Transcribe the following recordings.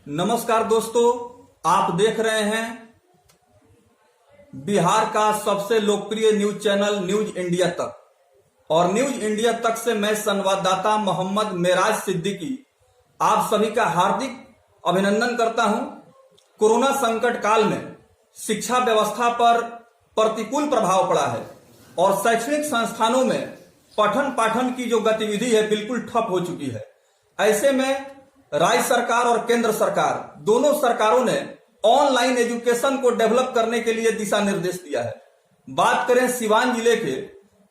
नमस्कार दोस्तों, आप देख रहे हैं बिहार का सबसे लोकप्रिय न्यूज चैनल न्यूज इंडिया तक। और न्यूज इंडिया तक से मैं संवाददाता मोहम्मद मेराज सिद्दीकी आप सभी का हार्दिक अभिनंदन करता हूं। कोरोना संकट काल में शिक्षा व्यवस्था पर प्रतिकूल प्रभाव पड़ा है और शैक्षणिक संस्थानों में पठन पाठन की जो गतिविधि है बिल्कुल ठप हो चुकी है। ऐसे में राज्य सरकार और केंद्र सरकार दोनों सरकारों ने ऑनलाइन एजुकेशन को डेवलप करने के लिए दिशा निर्देश दिया है। बात करें सिवान जिले के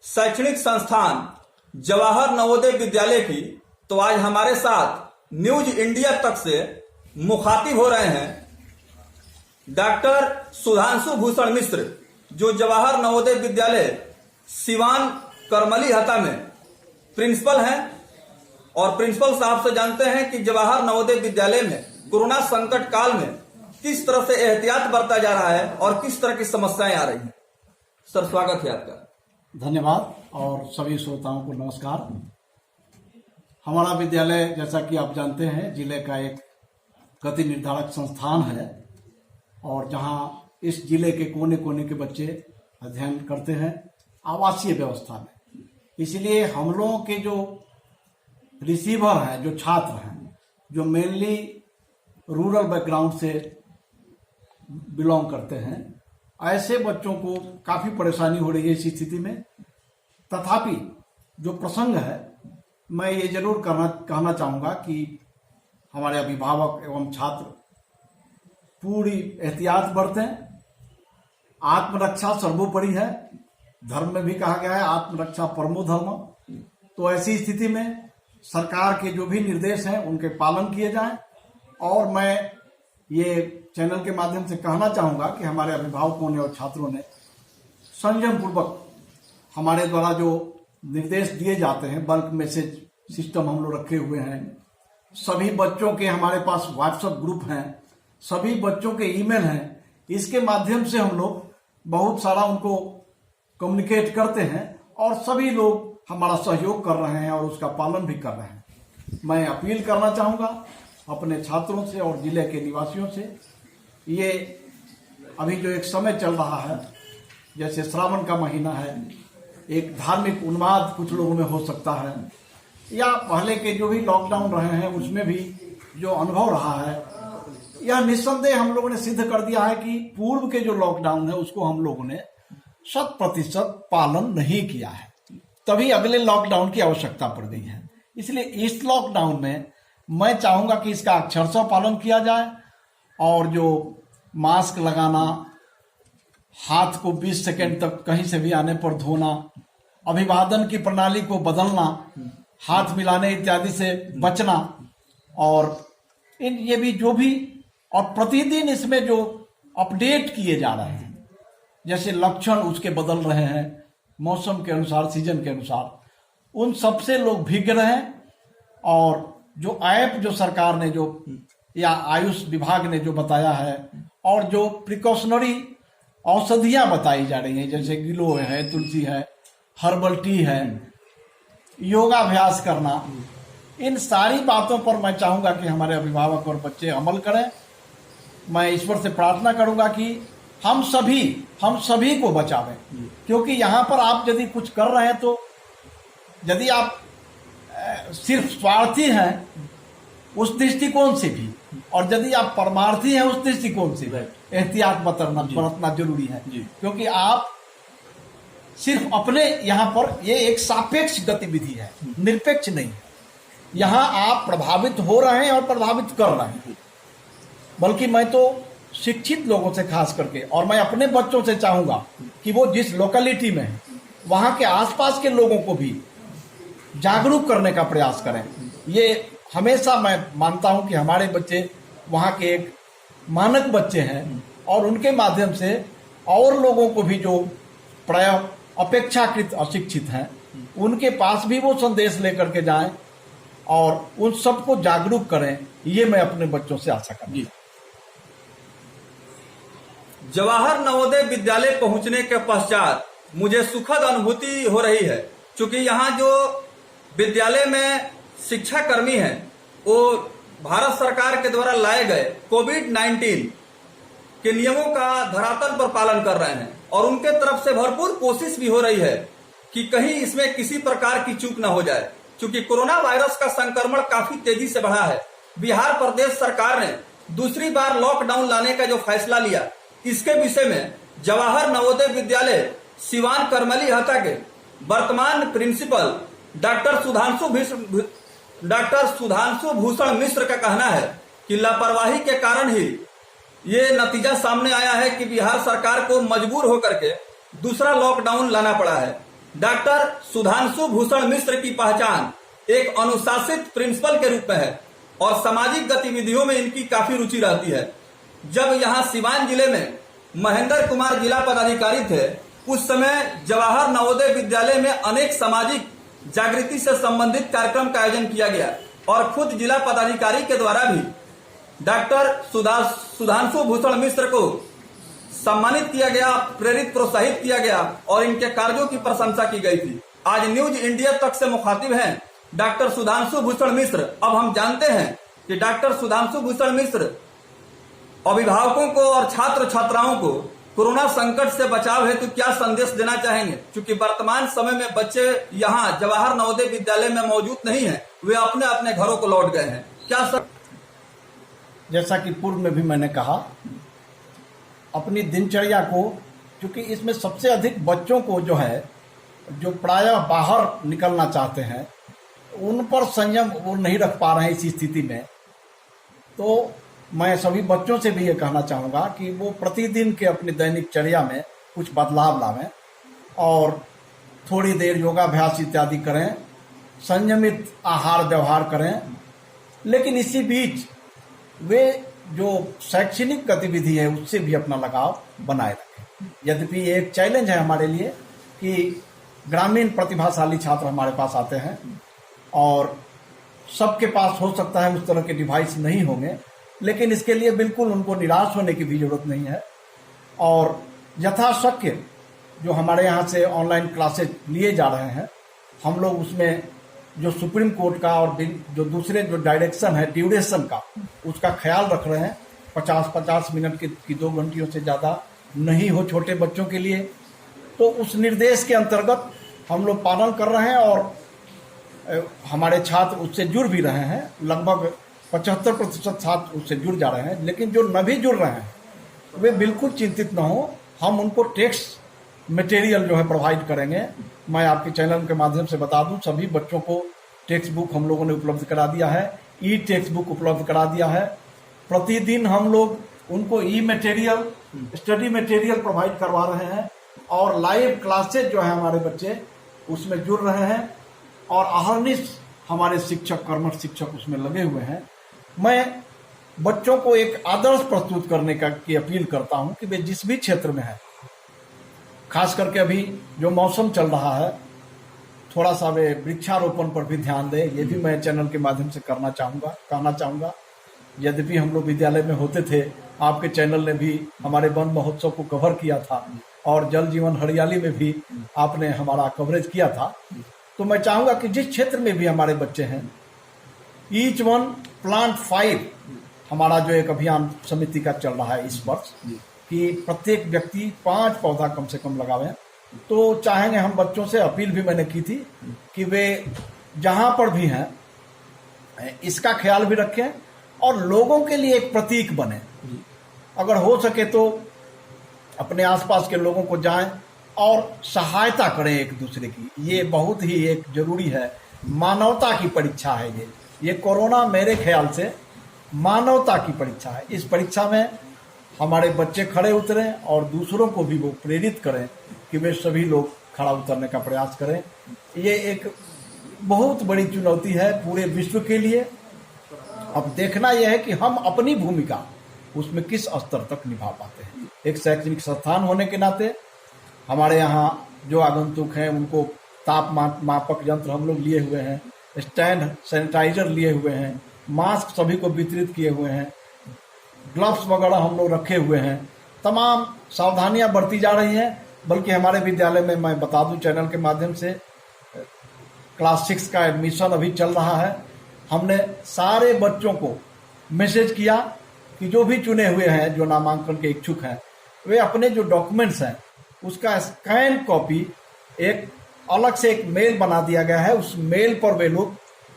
शैक्षणिक संस्थान जवाहर नवोदय विद्यालय की, तो आज हमारे साथ न्यूज इंडिया तक से मुखातिब हो रहे हैं डॉक्टर सुधांशु भूषण मिश्र, जो जवाहर नवोदय विद्यालय सिवान करमली हता में प्रिंसिपल हैं। और प्रिंसिपल साहब से जानते हैं कि जवाहर नवोदय विद्यालय में कोरोना संकट काल में किस तरह से एहतियात बरता जा रहा है और किस तरह की समस्याएं आ रही हैं। सर, स्वागत है आपका। धन्यवाद और सभी श्रोताओं को नमस्कार। हमारा विद्यालय, जैसा कि आप जानते हैं, जिले का एक गति निर्धारक संस्थान है और जहां इस जिले के कोने कोने के बच्चे अध्ययन करते हैं आवासीय व्यवस्था में। इसलिए हम लोगों के जो रिसीवर हैं, जो छात्र हैं, जो मेनली रूरल बैकग्राउंड से बिलोंग करते हैं, ऐसे बच्चों को काफ़ी परेशानी हो रही है इस स्थिति में। तथापि जो प्रसंग है, मैं ये जरूर कहना चाहूँगा कि हमारे अभिभावक एवं छात्र पूरी एहतियात बरतें। आत्मरक्षा सर्वोपरि है, धर्म में भी कहा गया है आत्मरक्षा परमो धर्म। तो ऐसी स्थिति में सरकार के जो भी निर्देश हैं उनके पालन किए जाएं। और मैं ये चैनल के माध्यम से कहना चाहूँगा कि हमारे अभिभावकों ने और छात्रों ने संयम पूर्वक हमारे द्वारा जो निर्देश दिए जाते हैं, बल्क मैसेज सिस्टम हम लोग रखे हुए हैं, सभी बच्चों के हमारे पास व्हाट्सएप ग्रुप हैं, सभी बच्चों के ईमेल हैं, इसके माध्यम से हम लोग बहुत सारा उनको कम्युनिकेट करते हैं और सभी लोग हमारा सहयोग कर रहे हैं और उसका पालन भी कर रहे हैं। मैं अपील करना चाहूँगा अपने छात्रों से और जिले के निवासियों से। ये अभी जो एक समय चल रहा है, जैसे श्रावण का महीना है, एक धार्मिक उन्माद कुछ लोगों में हो सकता है, या पहले के जो भी लॉकडाउन रहे हैं उसमें भी जो अनुभव रहा है, यह निस्संदेह हम लोगों ने सिद्ध कर दिया है कि पूर्व के जो लॉकडाउन है उसको हम लोगों ने 100% पालन नहीं किया है, तभी अगले लॉकडाउन की आवश्यकता पड़ गई है। इसलिए इस लॉकडाउन में मैं चाहूंगा कि इसका अक्षरशः पालन किया जाए और जो मास्क लगाना, हाथ को 20 सेकंड तक कहीं से भी आने पर धोना, अभिवादन की प्रणाली को बदलना, हाथ मिलाने इत्यादि से बचना, और ये भी जो भी, और प्रतिदिन इसमें जो अपडेट किए जा रहे हैं, जैसे लक्षण उसके बदल रहे हैं मौसम के अनुसार, सीजन के अनुसार, उन सबसे लोग भीग रहे हैं। और जो ऐप जो सरकार ने जो या आयुष विभाग ने जो बताया है और जो प्रिकॉशनरी औषधियां बताई जा रही हैं, जैसे गिलो है, तुलसी है, हर्बल टी है, योगाभ्यास करना, इन सारी बातों पर मैं चाहूंगा कि हमारे अभिभावक और बच्चे अमल करें। मैं ईश्वर से प्रार्थना करूंगा कि हम सभी को बचावें, क्योंकि यहाँ पर आप यदि कुछ कर रहे हैं, तो यदि आप सिर्फ स्वार्थी हैं उस दृष्टिकोण से भी, और यदि आप परमार्थी हैं उस दृष्टिकोण से भी एहतियात बरतना जरूरी है। क्योंकि आप सिर्फ अपने, यहाँ पर ये एक सापेक्ष गतिविधि है, निरपेक्ष नहीं है। यहाँ आप प्रभावित हो रहे हैं और प्रभावित कर रहे हैं, बल्कि मैं तो शिक्षित लोगों से खास करके, और मैं अपने बच्चों से चाहूंगा कि वो जिस लोकेलिटी में है वहां के आसपास के लोगों को भी जागरूक करने का प्रयास करें। ये हमेशा मैं मानता हूं कि हमारे बच्चे वहां के एक मानक बच्चे हैं और उनके माध्यम से और लोगों को भी जो प्राय अपेक्षाकृत अशिक्षित हैं उनके पास भी वो संदेश लेकर के जाएं और उन सबको जागरूक करें। ये मैं अपने बच्चों से आशा करता हूं। जवाहर नवोदय विद्यालय पहुंचने के पश्चात मुझे सुखद अनुभूति हो रही है, क्योंकि यहाँ जो विद्यालय में शिक्षा कर्मी हैं वो भारत सरकार के द्वारा लाए गए कोविड-19 के नियमों का धरातल पर पालन कर रहे हैं और उनके तरफ से भरपूर कोशिश भी हो रही है कि कहीं इसमें किसी प्रकार की चूक न हो जाए। क्योंकि कोरोना वायरस का संक्रमण काफी तेजी से बढ़ा है। बिहार प्रदेश सरकार ने दूसरी बार लॉकडाउन लाने का जो फैसला लिया, इसके विषय में जवाहर नवोदय विद्यालय सिवान करमली हता के वर्तमान प्रिंसिपल डॉक्टर सुधांशु भूषण मिश्र का कहना है कि लापरवाही के कारण ही ये नतीजा सामने आया है कि बिहार सरकार को मजबूर होकर के दूसरा लॉकडाउन लाना पड़ा है। डॉक्टर सुधांशु भूषण मिश्र की पहचान एक अनुशासित प्रिंसिपल के रूप में है और सामाजिक गतिविधियों में इनकी काफी रुचि रहती है। जब यहाँ सिवान जिले में महेंद्र कुमार जिला पदाधिकारी थे, उस समय जवाहर नवोदय विद्यालय में अनेक सामाजिक जागृति से संबंधित कार्यक्रम का आयोजन किया गया और खुद जिला पदाधिकारी के द्वारा भी डॉक्टर सुधांशु भूषण मिश्र को सम्मानित किया गया, प्रेरित प्रोत्साहित किया गया और इनके कार्यों की प्रशंसा की गई थी। आज न्यूज इंडिया तक से मुखातिब हैं डॉक्टर सुधांशु भूषण मिश्र। अब हम जानते हैं कि डॉक्टर सुधांशु भूषण मिश्र अभिभावकों को और छात्र छात्राओं को कोरोना संकट से बचाव हेतु क्या संदेश देना चाहेंगे, क्योंकि वर्तमान समय में बच्चे यहाँ जवाहर नवोदय विद्यालय में मौजूद नहीं हैं, वे अपने अपने घरों को लौट गए हैं। क्या सब जैसा कि पूर्व में भी मैंने कहा, अपनी दिनचर्या को, क्योंकि इसमें सबसे अधिक बच्चों को जो है, जो प्रायः बाहर निकलना चाहते हैं, उन पर संयम वो नहीं रख पा रहे हैं इस स्थिति में। तो मैं सभी बच्चों से भी ये कहना चाहूँगा कि वो प्रतिदिन के अपनी दैनिक चर्या में कुछ बदलाव लावें और थोड़ी देर योगाभ्यास इत्यादि करें, संयमित आहार व्यवहार करें, लेकिन इसी बीच वे जो शैक्षणिक गतिविधि है उससे भी अपना लगाव बनाए रखें। यद्यपि ये एक चैलेंज है हमारे लिए कि ग्रामीण प्रतिभाशाली छात्र हमारे पास आते हैं और सबके पास हो सकता है उस तरह के डिवाइस नहीं होंगे, लेकिन इसके लिए बिल्कुल उनको निराश होने की भी जरूरत नहीं है। और यथाशक्य जो हमारे यहाँ से ऑनलाइन क्लासेज लिए जा रहे हैं, हम लोग उसमें जो सुप्रीम कोर्ट का और जो दूसरे जो डायरेक्शन है ड्यूरेशन का, उसका ख्याल रख रहे हैं। 50-50 मिनट की 2 घंटियों से ज़्यादा नहीं हो छोटे बच्चों के लिए। तो उस निर्देश के अंतर्गत हम लोग पालन कर रहे हैं और हमारे छात्र उससे जुड़ भी रहे हैं। लगभग 75% छात्र उससे जुड़ जा रहे हैं। लेकिन जो न भी जुड़ रहे हैं वे बिल्कुल चिंतित न हो, हम उनको टेक्स्ट मटेरियल जो है प्रोवाइड करेंगे। मैं आपके चैनल के माध्यम से बता दूं, सभी बच्चों को टेक्स्ट बुक हम लोगों ने उपलब्ध करा दिया है, ई टेक्स्ट बुक उपलब्ध करा दिया है। प्रतिदिन हम लोग उनको ई मटेरियल, स्टडी मटेरियल प्रोवाइड करवा रहे हैं और लाइव क्लासेज जो है हमारे बच्चे उसमें जुड़ रहे हैं और अहर्निश हमारे शिक्षक, कर्मठ शिक्षक उसमें लगे हुए हैं। मैं बच्चों को एक आदर्श प्रस्तुत करने की अपील करता हूं कि वे जिस भी क्षेत्र में है, खास करके अभी जो मौसम चल रहा है, थोड़ा सा वे वृक्षारोपण पर भी ध्यान दें। ये भी मैं चैनल के माध्यम से कहना चाहूँगा। यद्यपि हम लोग विद्यालय में होते थे, आपके चैनल ने भी हमारे वन महोत्सव को कवर किया था और जल जीवन हरियाली में भी आपने हमारा कवरेज किया था। तो मैं चाहूँगा कि जिस क्षेत्र में भी हमारे बच्चे हैं, ईच वन प्लांट 5 हमारा जो एक अभियान समिति का चल रहा है इस वर्ष, कि प्रत्येक व्यक्ति 5 पौधा कम से कम लगावें। तो चाहेंगे हम बच्चों से, अपील भी मैंने की थी कि वे जहां पर भी हैं इसका ख्याल भी रखें और लोगों के लिए एक प्रतीक बने। अगर हो सके तो अपने आसपास के लोगों को जाएं और सहायता करें एक दूसरे की। ये बहुत ही एक जरूरी है, मानवता की परीक्षा है ये कोरोना मेरे ख्याल से मानवता की परीक्षा है। इस परीक्षा में हमारे बच्चे खड़े उतरें और दूसरों को भी वो प्रेरित करें कि वे सभी लोग खड़ा उतरने का प्रयास करें। ये एक बहुत बड़ी चुनौती है पूरे विश्व के लिए। अब देखना यह है कि हम अपनी भूमिका उसमें किस स्तर तक निभा पाते हैं। एक शैक्षणिक संस्थान होने के नाते हमारे यहाँ जो आगंतुक हैं उनको ताप मापक यंत्र हम लोग लिए हुए हैं, स्टैंड सैनिटाइजर लिए हुए हैं, मास्क सभी को वितरित किए हुए हैं, ग्लव्स वगैरह हम लोग रखे हुए हैं। तमाम सावधानियां बरती जा रही हैं। बल्कि हमारे विद्यालय में मैं बता दूं चैनल के माध्यम से, क्लास 6 का एडमिशन अभी चल रहा है। हमने सारे बच्चों को मैसेज किया कि जो भी चुने हुए हैं, जो नामांकन के इच्छुक हैं, वे अपने जो डॉक्यूमेंट्स हैं उसका स्कैन कॉपी एक अलग से एक मेल बना दिया गया है, उस मेल पर वे लोग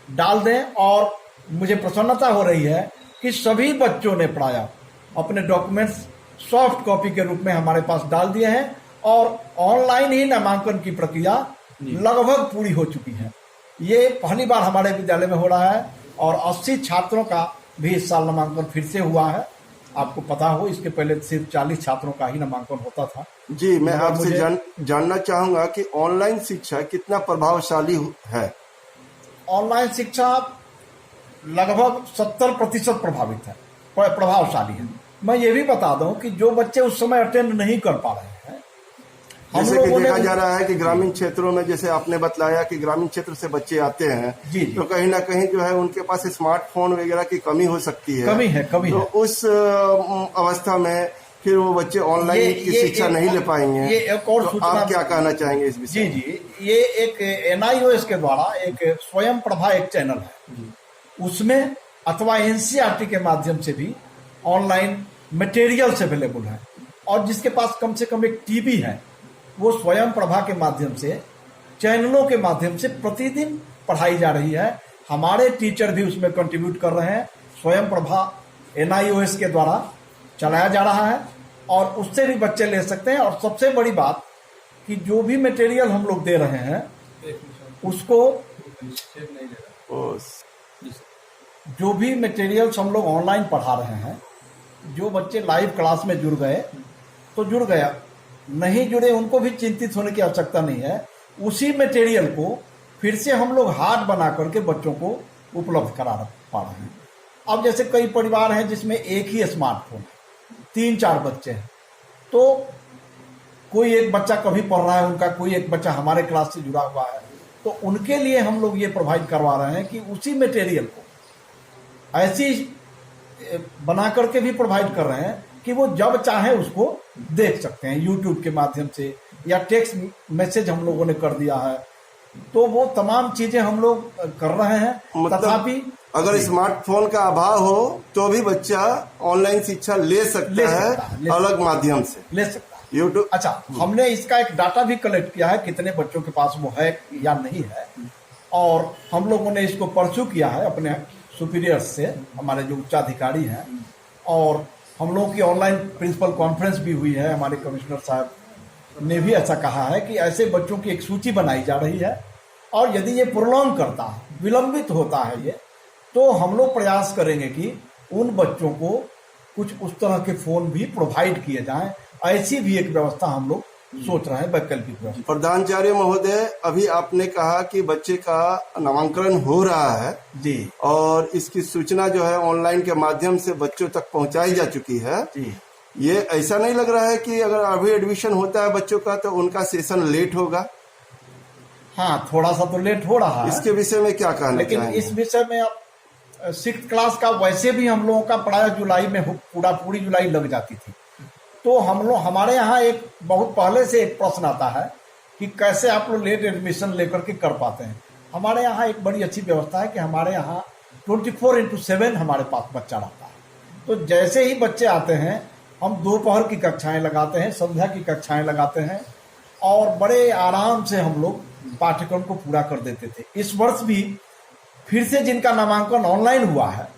डाल दें। और मुझे प्रसन्नता हो रही है कि सभी बच्चों ने प्रायः अपने डॉक्यूमेंट्स सॉफ्ट कॉपी के रूप में हमारे पास डाल दिए हैं और ऑनलाइन ही नामांकन की प्रक्रिया लगभग पूरी हो चुकी है। ये पहली बार हमारे विद्यालय में हो रहा है और 80 छात्रों का भी इस साल नामांकन फिर से हुआ है। आपको पता हो, इसके पहले सिर्फ 40 छात्रों का ही नामांकन होता था। जी, मैं आपसे जानना चाहूंगा कि ऑनलाइन शिक्षा कितना प्रभावशाली है। ऑनलाइन शिक्षा लगभग 70% प्रभावशाली है। मैं ये भी बता दूं कि जो बच्चे उस समय अटेंड नहीं कर पा रहे हैं, जैसे कि देखा जा रहा है कि ग्रामीण क्षेत्रों में, जैसे आपने बतलाया कि ग्रामीण क्षेत्र से बच्चे आते हैं, जी, तो कहीं ना कहीं जो है उनके पास स्मार्टफोन वगैरह की कमी हो सकती है। कमी तो है। उस अवस्था में फिर वो बच्चे ऑनलाइन की शिक्षा नहीं ले पाएंगे। ये एक और तो आप क्या कहना चाहेंगे इस विषय? जी, ये एक NIOS के द्वारा एक स्वयं प्रभा एक चैनल है, उसमें अथवा NCERT के माध्यम से भी ऑनलाइन मटेरियल्स अवेलेबल है। और जिसके पास कम से कम एक टीवी है, वो स्वयं प्रभा के माध्यम से, चैनलों के माध्यम से प्रतिदिन पढ़ाई जा रही है। हमारे टीचर भी उसमें कंट्रीब्यूट कर रहे हैं। स्वयं प्रभा NIOS के द्वारा चलाया जा रहा है और उससे भी बच्चे ले सकते हैं। और सबसे बड़ी बात कि जो भी मटेरियल हम लोग दे रहे हैं उसको, जो भी मटेरियल्स हम लोग ऑनलाइन पढ़ा रहे हैं, जो बच्चे लाइव क्लास में जुड़ गए तो जुड़ गया, नहीं जुड़े उनको भी चिंतित होने की आवश्यकता नहीं है। उसी मटेरियल को फिर से हम लोग हार्ड बना करके बच्चों को उपलब्ध करा पा रहे हैं। अब जैसे कई परिवार हैं जिसमें एक ही स्मार्टफोन है, 3-4 बच्चे हैं, तो कोई एक बच्चा कभी पढ़ रहा है उनका, कोई एक बच्चा हमारे क्लास से जुड़ा हुआ है, तो उनके लिए हम लोग ये प्रोवाइड करवा रहे हैं कि उसी मटेरियल को ऐसी बना करके भी प्रोवाइड कर रहे हैं कि वो जब चाहे उसको देख सकते हैं यूट्यूब के माध्यम से, या टेक्स्ट मैसेज हम लोगों ने कर दिया है। तो वो तमाम चीजें हम लोग कर रहे हैं। तथापि अगर स्मार्टफोन का अभाव हो तो भी बच्चा ऑनलाइन शिक्षा ले सकता है, अलग माध्यम से ले सकता है यूट्यूब। अच्छा, हमने इसका एक डाटा भी कलेक्ट किया है, कितने बच्चों के पास वो है या नहीं है, और हम लोगों ने इसको परस्यू किया है अपने सुपीरियर्स से, हमारे जो उच्चाधिकारी हैं। और हम लोगों की ऑनलाइन प्रिंसिपल कॉन्फ्रेंस भी हुई है। हमारे कमिश्नर साहब ने भी ऐसा कहा है कि ऐसे बच्चों की एक सूची बनाई जा रही है, और यदि ये प्रोलॉन्ग करता है, विलंबित होता है ये, तो हम लोग प्रयास करेंगे कि उन बच्चों को कुछ उस तरह के फोन भी प्रोवाइड किए जाएं। ऐसी भी एक व्यवस्था हम लोग सोच रहे हैं, वैकल्पिक व्यवस्था। प्रधानाचार्य महोदय, अभी आपने कहा कि बच्चे का नामांकन हो रहा है जी, और इसकी सूचना जो है ऑनलाइन के माध्यम से बच्चों तक पहुंचाई जा चुकी है जी। ये ऐसा नहीं लग रहा है कि अगर अभी एडमिशन होता है बच्चों का तो उनका सेशन लेट होगा? हाँ, थोड़ा सा तो लेट हो रहा है। इसके विषय में क्या कहना लेकिन चाहेंगे? इस विषय में आप 6th क्लास का वैसे भी हम लोगों का प्राय जुलाई में पूरी जुलाई लग जाती थी। तो हम लोग, हमारे यहाँ एक बहुत पहले से एक प्रश्न आता है कि कैसे आप लोग लेट एडमिशन लेकर के कर पाते हैं। हमारे यहाँ एक बड़ी अच्छी व्यवस्था है कि हमारे यहाँ 24/7 हमारे पास बच्चा रहता है। तो जैसे ही बच्चे आते हैं, हम दोपहर की कक्षाएं लगाते हैं, संध्या की कक्षाएं लगाते हैं, और बड़े आराम से हम लोग पाठ्यक्रम को पूरा कर देते थे। इस वर्ष भी फिर से जिनका नामांकन ऑनलाइन हुआ है,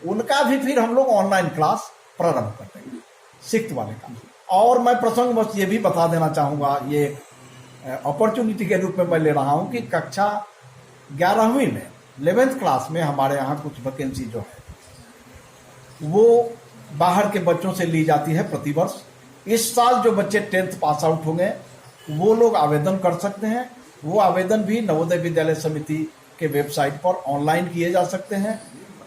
उनका भी फिर हम लोग ऑनलाइन क्लास प्रारंभ कर देंगे, 6th वाले का। और मैं प्रसंगवश ये भी बता देना चाहूँगा, ये अपॉर्चुनिटी के रूप में मैं ले रहा हूँ कि कक्षा 11वीं में 11th क्लास में हमारे यहाँ कुछ वैकेंसी जो है वो बाहर के बच्चों से ली जाती है प्रतिवर्ष। इस साल जो बच्चे 10th पास आउट होंगे वो लोग आवेदन कर सकते हैं। वो आवेदन भी नवोदय विद्यालय समिति के वेबसाइट पर ऑनलाइन किए जा सकते हैं।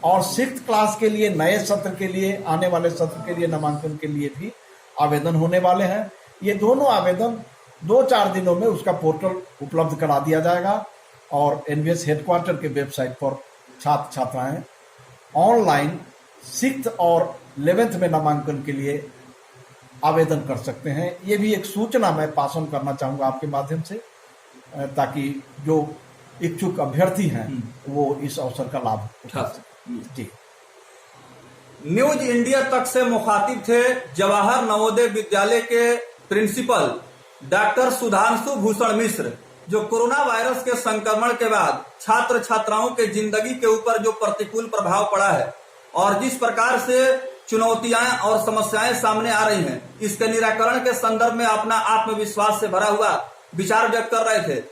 और 6th क्लास के लिए, नए सत्र के लिए, आने वाले सत्र के लिए नामांकन के लिए भी आवेदन होने वाले हैं। ये दोनों आवेदन 2-4 दिनों में उसका पोर्टल उपलब्ध करा दिया जाएगा और NVS हेडक्वार्टर के वेबसाइट पर छात्र छात्राएं ऑनलाइन 6th और 11th में नामांकन के लिए आवेदन कर सकते हैं। ये भी एक सूचना मैं पास ऑन करना चाहूँगा आपके माध्यम से, ताकि जो इच्छुक अभ्यर्थी हैं वो इस अवसर का लाभ उठा सकें। जी। न्यूज इंडिया तक से मुखातिब थे जवाहर नवोदय विद्यालय के प्रिंसिपल डॉक्टर सुधांशु भूषण मिश्र, जो कोरोना वायरस के संक्रमण के बाद छात्र छात्राओं के जिंदगी के ऊपर जो प्रतिकूल प्रभाव पड़ा है और जिस प्रकार से चुनौतियां और समस्याएं सामने आ रही हैं, इसके निराकरण के संदर्भ में अपना आत्मविश्वास से भरा हुआ विचार व्यक्त कर रहे थे।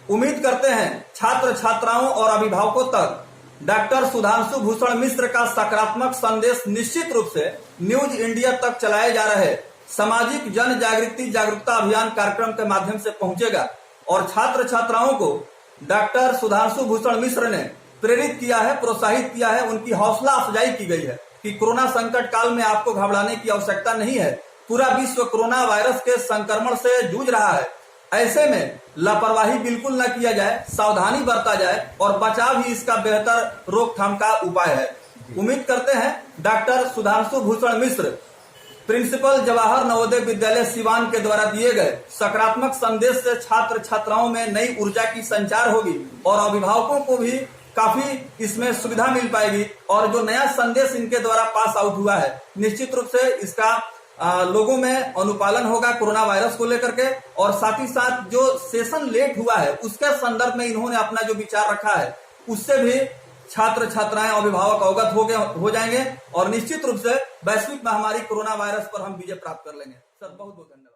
उम्मीद करते हैं छात्र छात्राओं और अभिभावकों तक डॉक्टर सुधांशु भूषण मिश्र का सकारात्मक संदेश निश्चित रूप से न्यूज इंडिया तक चलाए जा रहे सामाजिक जन जागरूकता अभियान कार्यक्रम के माध्यम से पहुंचेगा और छात्र छात्राओं को डॉक्टर सुधांशु भूषण मिश्र ने प्रेरित किया है, प्रोत्साहित किया है, उनकी हौसला अफजाई की गई है कि कोरोना संकट काल में आपको घबराने की आवश्यकता नहीं है। पूरा विश्व कोरोना वायरस के संक्रमण से जूझ रहा है। ऐसे में लापरवाही बिल्कुल न किया जाए, सावधानी बरता जाए और बचाव ही इसका बेहतर रोकथाम का उपाय है। उम्मीद करते हैं डॉक्टर सुधांशु भूषण मिश्र प्रिंसिपल जवाहर नवोदय विद्यालय सिवान के द्वारा दिए गए सकारात्मक संदेश से छात्र छात्राओं में नई ऊर्जा की संचार होगी और अभिभावकों को भी काफी इसमें सुविधा मिल पाएगी और जो नया संदेश इनके द्वारा पास आउट हुआ है, निश्चित रूप से इसका लोगों में अनुपालन होगा कोरोना वायरस को लेकर के। और साथ ही साथ जो सेशन लेट हुआ है उसके संदर्भ में इन्होंने अपना जो विचार रखा है उससे भी छात्र छात्राएं अभिभावक अवगत हो जाएंगे और निश्चित रूप से वैश्विक महामारी कोरोना वायरस पर हम विजय प्राप्त कर लेंगे। सर बहुत बहुत धन्यवाद।